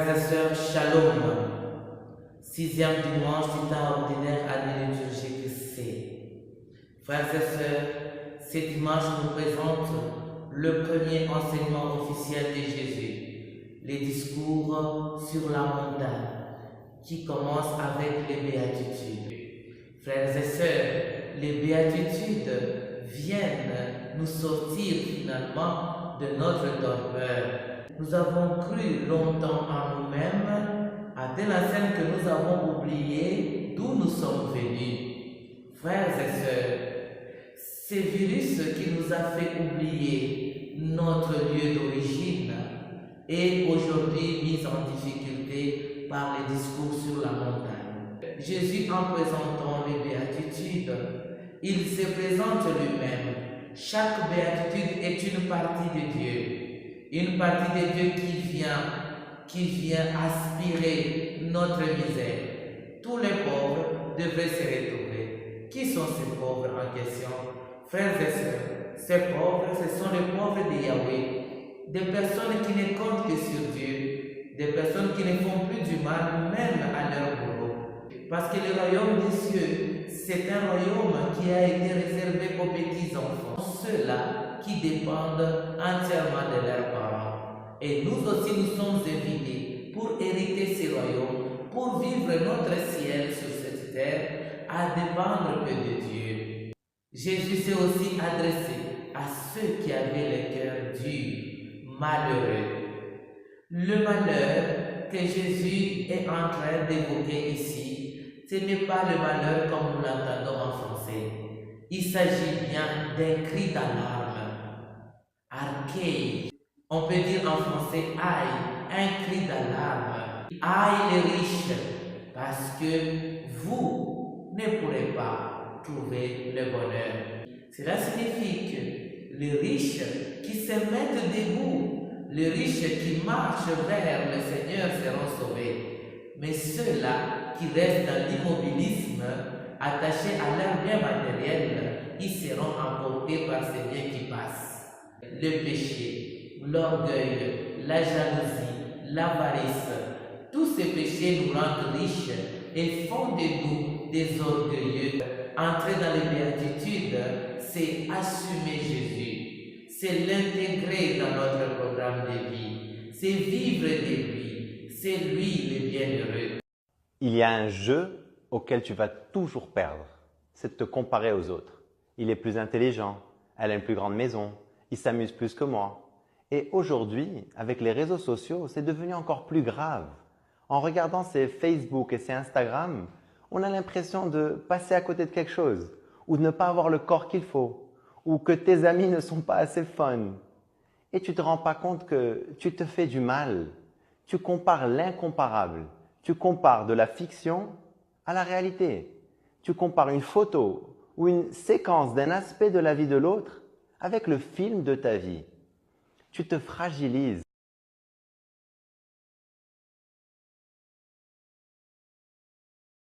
Frères et sœurs, shalom. Sixième dimanche du temps ordinaire, année liturgique C. Frères et sœurs, ce dimanche nous présente le premier enseignement officiel de Jésus, les discours sur la montagne, qui commence avec les béatitudes. Frères et sœurs, les béatitudes viennent nous sortir finalement de notre torpeur. Nous avons cru longtemps en nous-mêmes, à telle enseigne que nous avons oublié d'où nous sommes venus. Frères et sœurs, ce virus qui nous a fait oublier notre lieu d'origine est aujourd'hui mis en difficulté par les discours sur la montagne. Jésus, en présentant les béatitudes, il se présente lui-même. Chaque béatitude est une partie de Dieu. Une partie de Dieu qui vient aspirer notre misère. Tous les pauvres devraient se retrouver. Qui sont ces pauvres en question? Frères et sœurs, ces pauvres, ce sont les pauvres de Yahweh. Des personnes qui ne comptent que sur Dieu. Des personnes qui ne font plus du mal, même à leur boulot. Parce que le royaume des cieux, c'est un royaume qui a été réservé aux petits-enfants. Ceux-là qui dépendent entièrement de leurs parents. Et nous aussi, nous sommes invités pour hériter ce royaume, pour vivre notre ciel sur cette terre, à dépendre que de Dieu. Jésus s'est aussi adressé à ceux qui avaient le cœur dur, malheureux. Le malheur que Jésus est en train d'évoquer ici, ce n'est pas le malheur comme nous l'entendons en français. Il s'agit bien d'un cri d'alarme. Arché. On peut dire en français aïe, un cri d'alarme. Aïe les riches, parce que vous ne pourrez pas trouver le bonheur. Cela signifie que les riches qui se mettent debout, les riches qui marchent vers le Seigneur seront sauvés. Mais ceux-là qui restent dans l'immobilisme, attachés à leurs biens matériels, ils seront emportés par ces biens qui passent. Le péché, l'orgueil, la jalousie, l'avarice, tous ces péchés nous rendent riches et font de nous des orgueilleux. Entrer dans les béatitudes, c'est assumer Jésus, c'est l'intégrer dans notre programme de vie, c'est vivre de lui, c'est lui le bienheureux. Il y a un jeu auquel tu vas toujours perdre, c'est de te comparer aux autres. Il est plus intelligent, elle a une plus grande maison, il s'amuse plus que moi. Et aujourd'hui, avec les réseaux sociaux, c'est devenu encore plus grave. En regardant ces Facebook et ces Instagram, on a l'impression de passer à côté de quelque chose, ou de ne pas avoir le corps qu'il faut, ou que tes amis ne sont pas assez fun. Et tu ne te rends pas compte que tu te fais du mal. Tu compares l'incomparable. Tu compares de la fiction à la réalité. Tu compares une photo ou une séquence d'un aspect de la vie de l'autre avec le film de ta vie. Tu te fragilises